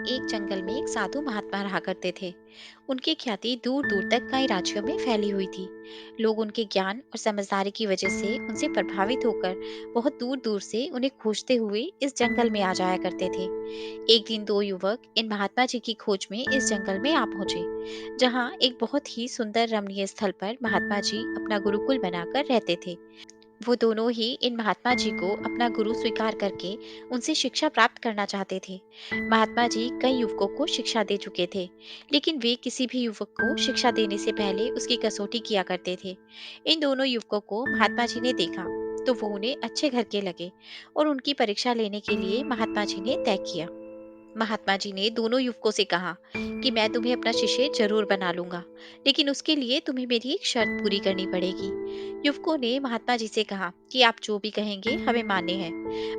एक जंगल में एक साधु महात्मा रहा करते थे। उनकी ख्याति दूर दूर तक कई राज्यों में फैली हुई थी। लोग उनके ज्ञान और समझदारी की वजह से उनसे प्रभावित होकर बहुत दूर दूर से उन्हें खोजते हुए इस जंगल में आ जाया करते थे। एक दिन दो युवक इन महात्मा जी की खोज में इस जंगल में आ पहुंचे, जहां एक बहुत ही सुंदर रमणीय स्थल पर महात्मा जी अपना गुरुकुल बनाकर रहते थे। वो दोनों ही इन महात्मा जी को अपना गुरु स्वीकार करके उनसे शिक्षा प्राप्त करना चाहते थे। महात्मा जी कई युवकों को शिक्षा दे चुके थे, लेकिन वे किसी भी युवक को शिक्षा देने से पहले उसकी कसौटी किया करते थे। इन दोनों युवकों को महात्मा जी ने देखा तो वो उन्हें अच्छे घर के लगे और उनकी परीक्षा लेने के लिए महात्मा जी ने तय किया। महात्मा जी ने दोनों युवकों से कहा कि मैं तुम्हें अपना शिष्य जरूर बना लूंगा, लेकिन उसके लिए तुम्हें मेरी एक शर्त पूरी करनी पड़ेगी। युवकों ने महात्मा जी से कहा कि आप जो भी कहेंगे हमें मान्य है।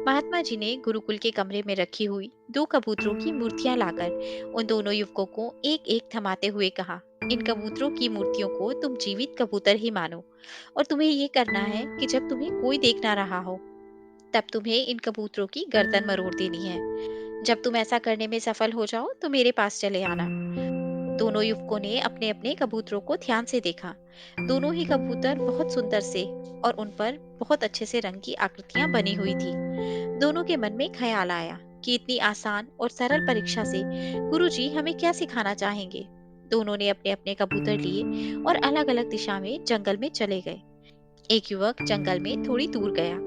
महात्मा जी ने गुरुकुल के कमरे में रखी हुई दो कबूतरों की मूर्तियां लाकर उन दोनों युवकों को एक एक थमाते हुए कहा, इन कबूतरों की मूर्तियों को तुम जीवित कबूतर ही मानो, और तुम्हें ये करना है कि जब तुम्हें कोई देख ना रहा हो तब तुम्हें इन कबूतरों की गर्दन मरोड़ देनी है। जब तुम ऐसा करने में सफल हो जाओ तो मेरे पास चले आना। दोनों युवकों ने अपने अपने कबूतरों को ध्यान से देखा। दोनों ही कबूतर बहुत सुंदर से और उन पर बहुत अच्छे से रंग की आकृतियां बनी हुई थी। दोनों के मन में ख्याल आया कि इतनी आसान और सरल परीक्षा से गुरुजी हमें क्या सिखाना चाहेंगे। दोनों ने अपने अपने कबूतर लिए और अलग अलग दिशा में जंगल में चले गए। एक युवक जंगल में थोड़ी दूर गया,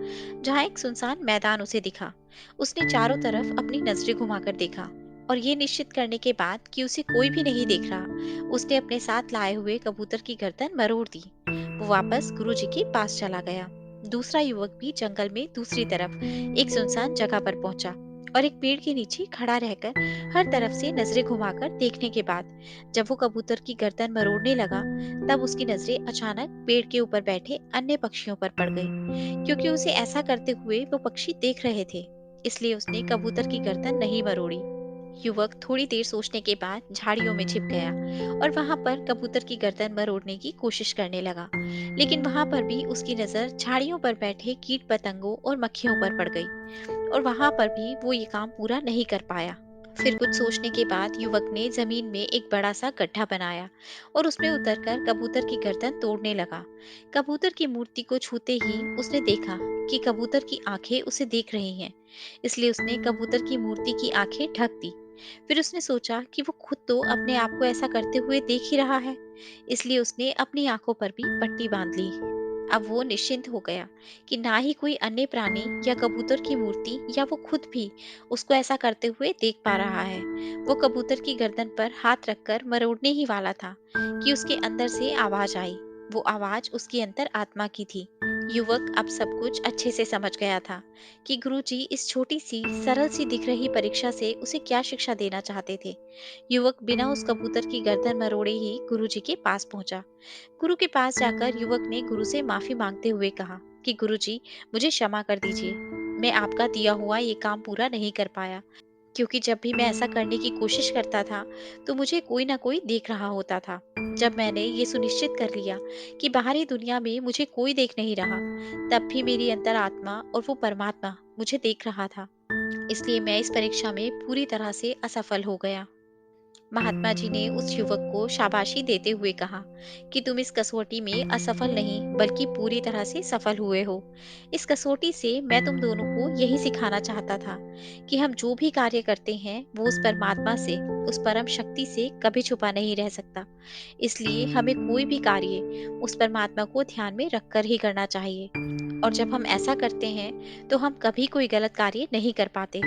जहाँ एक सुनसान मैदान उसे दिखा। उसने चारों तरफ अपनी नजरें घुमाकर देखा और ये निश्चित करने के बाद कि उसे कोई भी नहीं देख रहा, उसने अपने साथ लाए हुए कबूतर की गर्दन मरोड़ दी। वो वापस गुरुजी के पास चला गया। दूसरा युवक भी जंगल में दूसरी तरफ एक सुनसान जगह पर पहुंचा और एक पेड़ के नीचे खड़ा रहकर हर तरफ से नजरें घुमाकर देखने के बाद जब वो कबूतर की गर्दन मरोड़ने लगा, तब उसकी नजरें अचानक पेड़ के ऊपर बैठे अन्य पक्षियों पर पड़ गई। क्योंकि उसे ऐसा करते हुए वो पक्षी देख रहे थे, इसलिए उसने कबूतर की गर्दन नहीं मरोड़ी। युवक थोड़ी देर सोचने के बाद झाड़ियों में छिप गया और वहां पर कबूतर की गर्दन मरोड़ने की कोशिश करने लगा, लेकिन वहां पर भी उसकी नजर झाड़ियों पर बैठे कीट पतंगों और मक्खियों पर पड़ गई और वहां पर भी वो ये काम पूरा नहीं कर पाया। फिर कुछ सोचने के बाद युवक ने जमीन में एक बड़ा सा गड्ढा बनाया और उसमें उतरकर कबूतर की गर्दन तोड़ने लगा। कबूतर की मूर्ति को छूते ही उसने देखा कि कबूतर की आंखें उसे देख रही हैं, इसलिए उसने कबूतर की मूर्ति की आंखें ढक दी। फिर उसने सोचा कि वो खुद तो अपने आप को ऐसा करते हुए देख ही रहा है, इसलिए उसने अपनी आंखों पर भी पट्टी बांध ली। अब वो निश्चिंत हो गया कि ना ही कोई अन्य प्राणी या कबूतर की मूर्ति या वो खुद भी उसको ऐसा करते हुए देख पा रहा है। वो कबूतर की गर्दन पर हाथ रखकर मरोड़ने ही वाला था कि उसके अंदर से आवाज आई। वो आवाज उसकी अंतर आत्मा की थी। युवक अब सब कुछ अच्छे से समझ गया था कि गुरुजी इस छोटी सी सरल सी दिख रही परीक्षा से उसे क्या शिक्षा देना चाहते थे। युवक बिना उस कबूतर की गर्दन मरोड़े ही गुरुजी के पास पहुंचा। गुरु के पास जाकर युवक ने गुरु से माफी मांगते हुए कहा कि गुरुजी, मुझे क्षमा कर दीजिए। मैं आपका दिया हुआ ये काम पूरा नहीं कर पाया, क्योंकि जब भी मैं ऐसा करने की कोशिश करता था तो मुझे कोई ना कोई देख रहा होता था। जब मैंने ये सुनिश्चित कर लिया कि बाहरी दुनिया में मुझे कोई देख नहीं रहा, तब भी मेरी अंतरात्मा और वो परमात्मा मुझे देख रहा था। इसलिए मैं इस परीक्षा में पूरी तरह से असफल हो गया। महात्मा जी ने उस युवक को शाबाशी देते हुए कहा कि तुम इस कसौटी में असफल नहीं बल्कि पूरी तरह से सफल हुए हो। इस कसौटी से मैं तुम दोनों को यही सिखाना चाहता था कि हम जो भी कार्य करते हैं वो उस परमात्मा से, उस परम शक्ति से कभी छुपा नहीं रह सकता। इसलिए हमें कोई भी कार्य उस परमात्मा को ध्यान में रखकर ही करना चाहिए, और जब हम ऐसा करते हैं तो हम कभी कोई गलत कार्य नहीं कर पाते।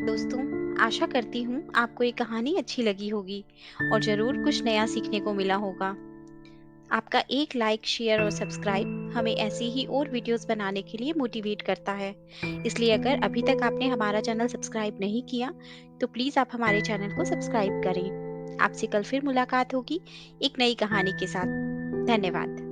दोस्तों, आशा करती हूँ आपको ये कहानी अच्छी लगी होगी और ज़रूर कुछ नया सीखने को मिला होगा। आपका एक लाइक, शेयर और सब्सक्राइब हमें ऐसी ही और वीडियोस बनाने के लिए मोटिवेट करता है। इसलिए अगर अभी तक आपने हमारा चैनल सब्सक्राइब नहीं किया, तो प्लीज़ आप हमारे चैनल को सब्सक्राइब करें। आपसे कल फिर मुलाकात होगी एक नई कहानी के साथ। धन्यवाद।